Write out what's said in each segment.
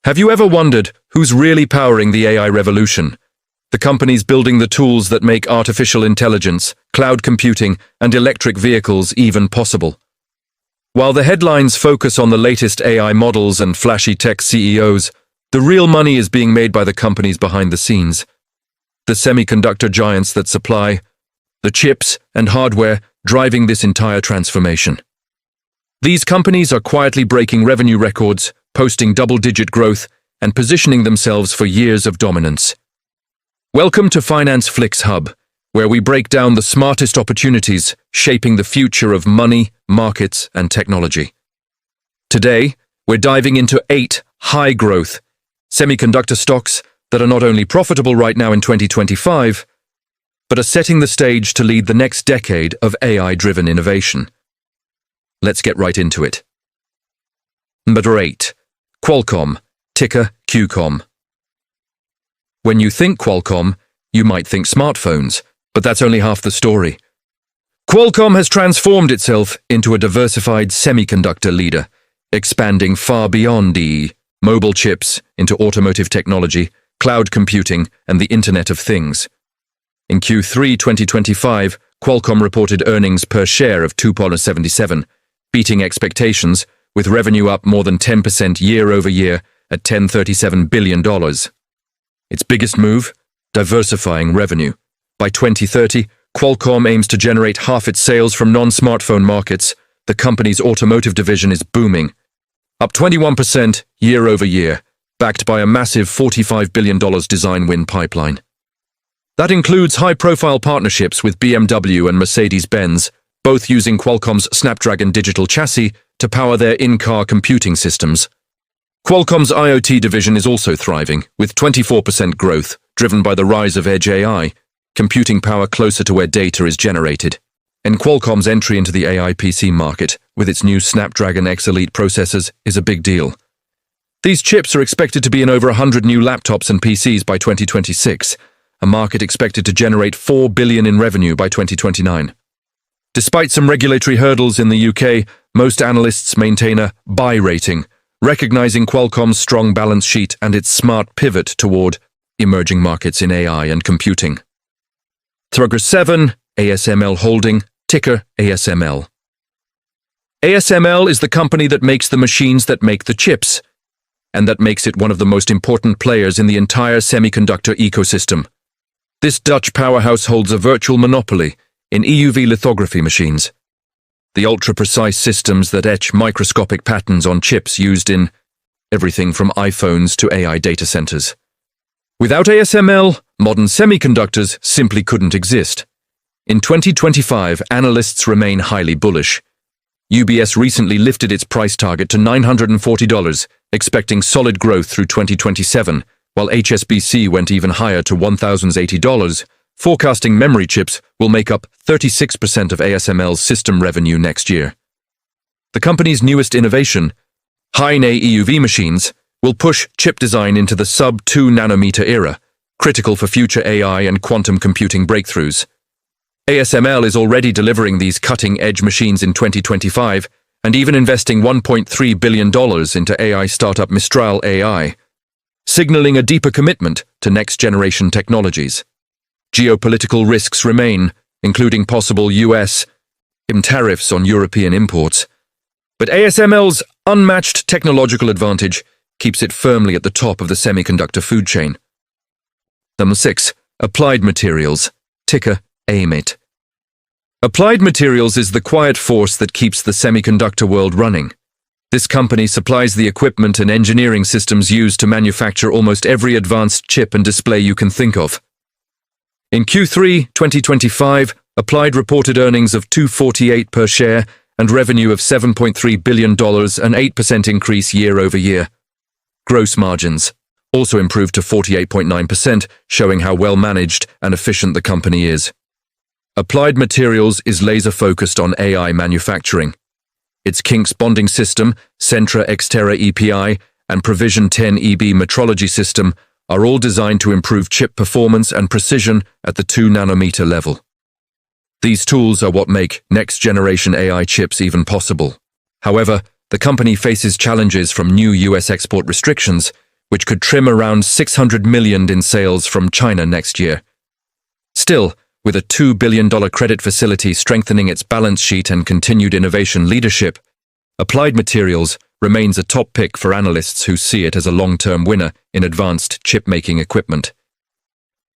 Have you ever wondered who's really powering the AI revolution? The companies building the tools that make artificial intelligence, cloud computing, and electric vehicles even possible. While the headlines focus on the latest AI models and flashy tech CEOs, the real money is being made by the companies behind the scenes. The semiconductor giants that supply the chips and hardware driving this entire transformation. These companies are quietly breaking revenue records, posting double-digit growth, and positioning themselves for years of dominance. Welcome to Finance Flicks Hub, where we break down the smartest opportunities shaping the future of money, markets, and technology. Today, we're diving into 8 high-growth semiconductor stocks that are not only profitable right now in 2025, but are setting the stage to lead the next decade of AI-driven innovation. Let's get right into it. Number 8. Qualcomm, ticker QCOM. When you think Qualcomm, you might think smartphones, but that's only half the story. Qualcomm has transformed itself into a diversified semiconductor leader, expanding far beyond mobile chips into automotive technology, cloud computing, and the Internet of Things. In Q3 2025, Qualcomm reported earnings per share of $2.77, beating expectations, with revenue up more than 10% year-over-year at $10.37 billion. Its biggest move? Diversifying revenue. By 2030, Qualcomm aims to generate half its sales from non-smartphone markets. The company's automotive division is booming, up 21% year-over-year, backed by a massive $45 billion design win pipeline. That includes high-profile partnerships with BMW and Mercedes-Benz, both using Qualcomm's Snapdragon digital chassis to power their in-car computing systems. Qualcomm's IoT division is also thriving, with 24% growth, driven by the rise of Edge AI, computing power closer to where data is generated. And Qualcomm's entry into the AI PC market, with its new Snapdragon X Elite processors, is a big deal. These chips are expected to be in over 100 new laptops and PCs by 2026, a market expected to generate $4 billion in revenue by 2029. Despite some regulatory hurdles in the UK, most analysts maintain a buy rating, recognizing Qualcomm's strong balance sheet and its smart pivot toward emerging markets in AI and computing. Number 7. ASML Holding, ticker ASML. ASML is the company that makes the machines that make the chips, and that makes it one of the most important players in the entire semiconductor ecosystem. This Dutch powerhouse holds a virtual monopoly in EUV lithography machines, the ultra-precise systems that etch microscopic patterns on chips used in everything from iPhones to AI data centers. Without ASML, modern semiconductors simply couldn't exist. In 2025, analysts remain highly bullish. UBS recently lifted its price target to $940, expecting solid growth through 2027, while HSBC went even higher to $1,080, forecasting memory chips will make up 36% of ASML's system revenue next year. The company's newest innovation, High-NA EUV machines, will push chip design into the sub-2 nanometer era, critical for future AI and quantum computing breakthroughs. ASML is already delivering these cutting-edge machines in 2025 and even investing $1.3 billion into AI startup Mistral AI, signaling a deeper commitment to next-generation technologies. Geopolitical risks remain, including possible US tariffs on European imports. But ASML's unmatched technological advantage keeps it firmly at the top of the semiconductor food chain. Number 6. Applied Materials, ticker AMAT. Applied Materials is the quiet force that keeps the semiconductor world running. This company supplies the equipment and engineering systems used to manufacture almost every advanced chip and display you can think of. In Q3 2025, Applied reported earnings of $2.48 per share and revenue of $7.3 billion, an 8% increase year-over-year. Gross margins also improved to 48.9%, showing how well managed and efficient the company is. Applied Materials is laser-focused on AI manufacturing. Its Kinks bonding system, Centra Xterra EPI, and Provision 10 EB metrology system are all designed to improve chip performance and precision at the 2 nanometer level. These tools are what make next-generation AI chips even possible. However, the company faces challenges from new US export restrictions, which could trim around $600 million in sales from China next year. Still, with a $2 billion credit facility strengthening its balance sheet and continued innovation leadership, Applied Materials remains a top pick for analysts who see it as a long-term winner in advanced chip-making equipment.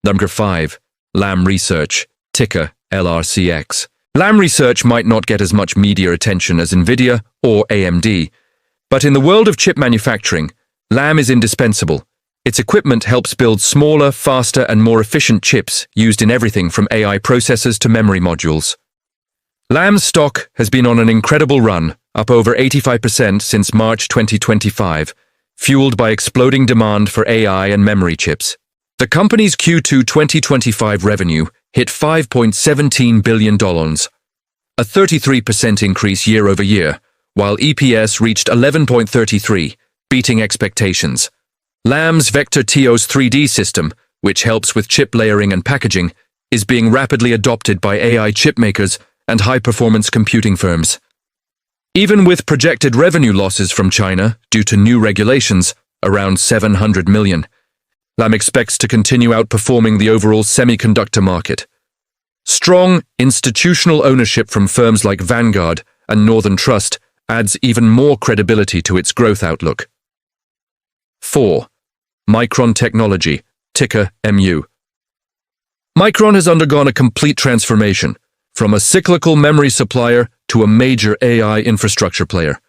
Number 5. Lam Research, ticker LRCX. Lam Research might not get as much media attention as Nvidia or AMD, but in the world of chip manufacturing, Lam is indispensable. Its equipment helps build smaller, faster, and more efficient chips used in everything from AI processors to memory modules. Lam's stock has been on an incredible run, up over 85% since March 2025, fueled by exploding demand for AI and memory chips. The company's Q2 2025 revenue hit $5.17 billion, a 33% increase year over year, while EPS reached 11.33, beating expectations. Lam's Vector TOS 3D system, which helps with chip layering and packaging, is being rapidly adopted by AI chipmakers and high-performance computing firms. Even with projected revenue losses from China due to new regulations, around $700 million, Lam expects to continue outperforming the overall semiconductor market. Strong institutional ownership from firms like Vanguard and Northern Trust adds even more credibility to its growth outlook. 4. Micron Technology, ticker MU. Micron has undergone a complete transformation, from a cyclical memory supplier to a major AI infrastructure player.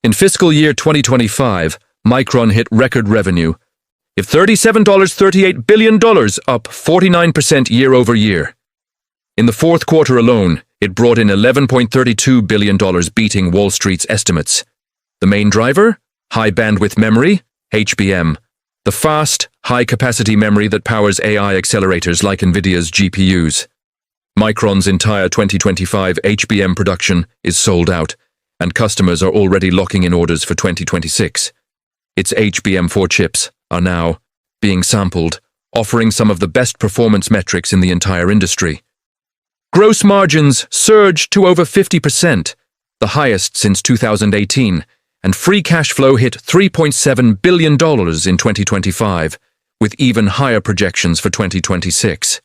In fiscal year 2025, Micron hit record revenue of $37.38 billion, up 49% year over year. In the fourth quarter alone, it brought in $11.32 billion, beating Wall Street's estimates. The main driver? High bandwidth memory, HBM, the fast, high-capacity memory that powers AI accelerators like Nvidia's GPUs. Micron's entire 2025 HBM production is sold out, and customers are already locking in orders for 2026. Its HBM4 chips are now being sampled, offering some of the best performance metrics in the entire industry. Gross margins surged to over 50%, the highest since 2018, and free cash flow hit $3.7 billion in 2025, with even higher projections for 2026.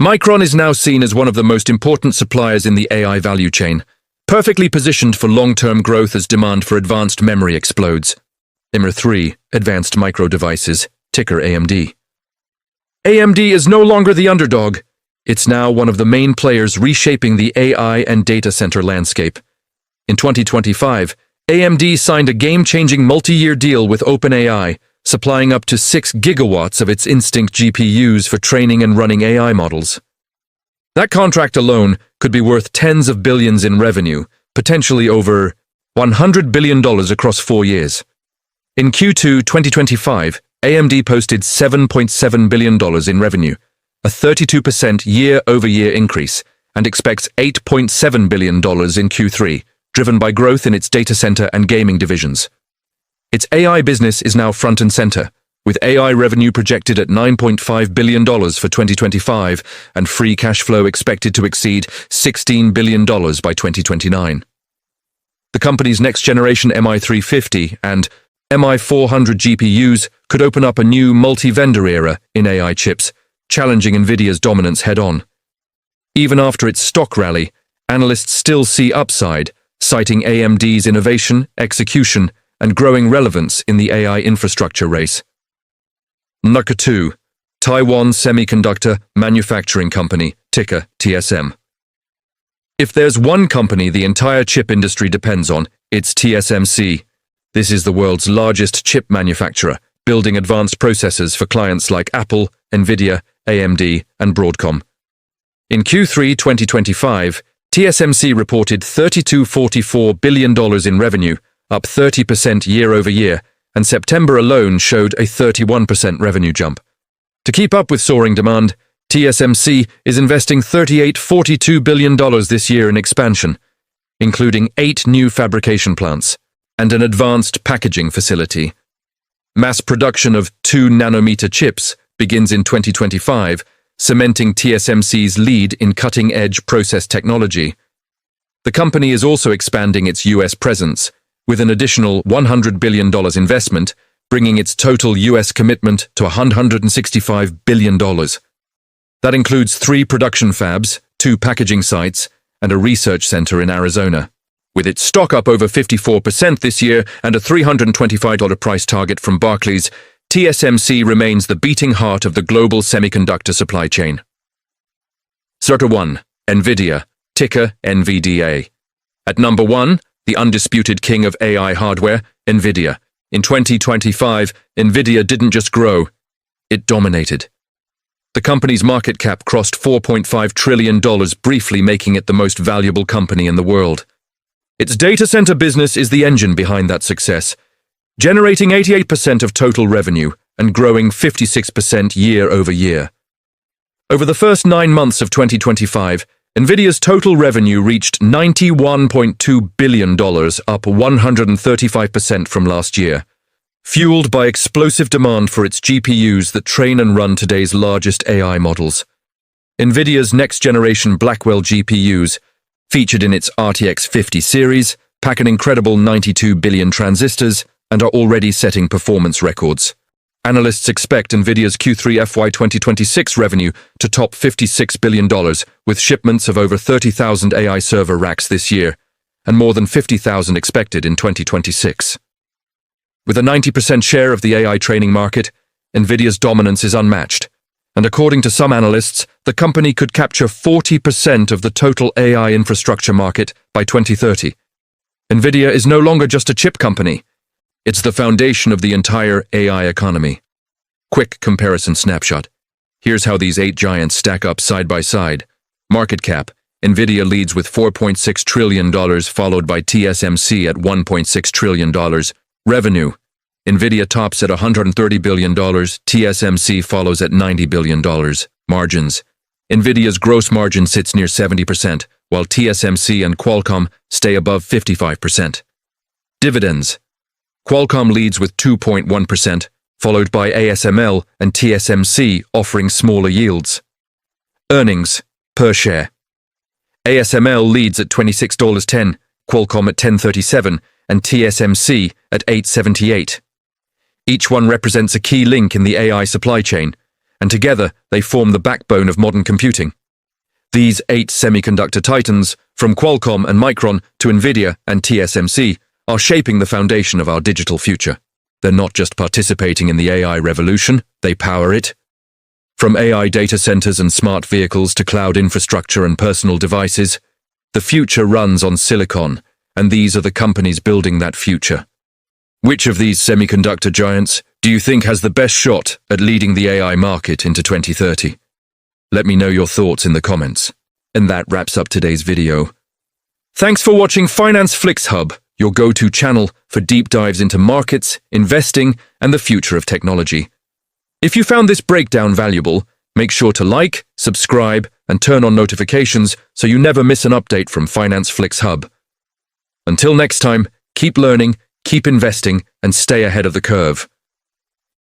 Micron is now seen as one of the most important suppliers in the AI value chain, perfectly positioned for long-term growth as demand for advanced memory explodes. Number 3. Advanced Micro Devices, ticker AMD. AMD is no longer the underdog. It's now one of the main players reshaping the AI and data center landscape. In 2025, AMD signed a game-changing multi-year deal with OpenAI, supplying up to 6 gigawatts of its Instinct GPUs for training and running AI models. That contract alone could be worth tens of billions in revenue, potentially over $100 billion across 4 years. In Q2 2025, AMD posted $7.7 billion in revenue, a 32% year-over-year increase, and expects $8.7 billion in Q3, driven by growth in its data center and gaming divisions. Its AI business is now front and center, with AI revenue projected at $9.5 billion for 2025 and free cash flow expected to exceed $16 billion by 2029. The company's next-generation MI350 and MI400 GPUs could open up a new multi-vendor era in AI chips, challenging Nvidia's dominance head-on. Even after its stock rally, analysts still see upside, citing AMD's innovation, execution, and growing relevance in the AI infrastructure race. Number 2. Taiwan Semiconductor Manufacturing Company, ticker TSM. If there's one company the entire chip industry depends on, it's TSMC. This is the world's largest chip manufacturer, building advanced processors for clients like Apple, Nvidia, AMD, and Broadcom. In Q3 2025, TSMC reported $32.44 billion in revenue, up 30% year-over-year, and September alone showed a 31% revenue jump. To keep up with soaring demand, TSMC is investing $38.42 billion this year in expansion, including 8 new fabrication plants and an advanced packaging facility. Mass production of 2-nanometer chips begins in 2025, cementing TSMC's lead in cutting-edge process technology. The company is also expanding its U.S. presence, with an additional $100 billion investment bringing its total US commitment to $165 billion. That includes 3 production fabs, 2 packaging sites, and a research center in Arizona. With its stock up over 54% this year and a $325 price target from Barclays, TSMC remains the beating heart of the global semiconductor supply chain. Circa 1. Nvidia, ticker NVDA. At number 1, the undisputed king of AI hardware, Nvidia. In 2025, Nvidia didn't just grow, it dominated. The company's market cap crossed $4.5 trillion, briefly making it the most valuable company in the world. Its data center business is the engine behind that success, generating 88% of total revenue and growing 56% year over year. Over the first 9 months of 2025, Nvidia's total revenue reached $91.2 billion, up 135% from last year, fueled by explosive demand for its GPUs that train and run today's largest AI models. Nvidia's next-generation Blackwell GPUs, featured in its RTX 50 series, pack an incredible 92 billion transistors and are already setting performance records. Analysts expect Nvidia's Q3 FY 2026 revenue to top $56 billion, with shipments of over 30,000 AI server racks this year, and more than 50,000 expected in 2026. With a 90% share of the AI training market, Nvidia's dominance is unmatched, and according to some analysts, the company could capture 40% of the total AI infrastructure market by 2030. Nvidia is no longer just a chip company. It's the foundation of the entire AI economy. Quick comparison snapshot. Here's how these 8 giants stack up side by side. Market cap. Nvidia leads with $4.6 trillion, followed by TSMC at $1.6 trillion. Revenue. Nvidia tops at $130 billion, TSMC follows at $90 billion. Margins. Nvidia's gross margin sits near 70%, while TSMC and Qualcomm stay above 55%. Dividends. Qualcomm leads with 2.1%, followed by ASML and TSMC offering smaller yields. Earnings per share. ASML leads at $26.10, Qualcomm at $10.37, and TSMC at $8.78. Each one represents a key link in the AI supply chain, and together they form the backbone of modern computing. These 8 semiconductor titans, from Qualcomm and Micron to Nvidia and TSMC, are shaping the foundation of our digital future. They're not just participating in the AI revolution, they power it. From AI data centers and smart vehicles to cloud infrastructure and personal devices, the future runs on silicon, and these are the companies building that future. Which of these semiconductor giants do you think has the best shot at leading the AI market into 2030? Let me know your thoughts in the comments. And that wraps up today's video. Thanks for watching Finance Flicks Hub, your go-to channel for deep dives into markets, investing, and the future of technology. If you found this breakdown valuable, make sure to like, subscribe, and turn on notifications so you never miss an update from Finance Flicks Hub. Until next time, keep learning, keep investing, and stay ahead of the curve.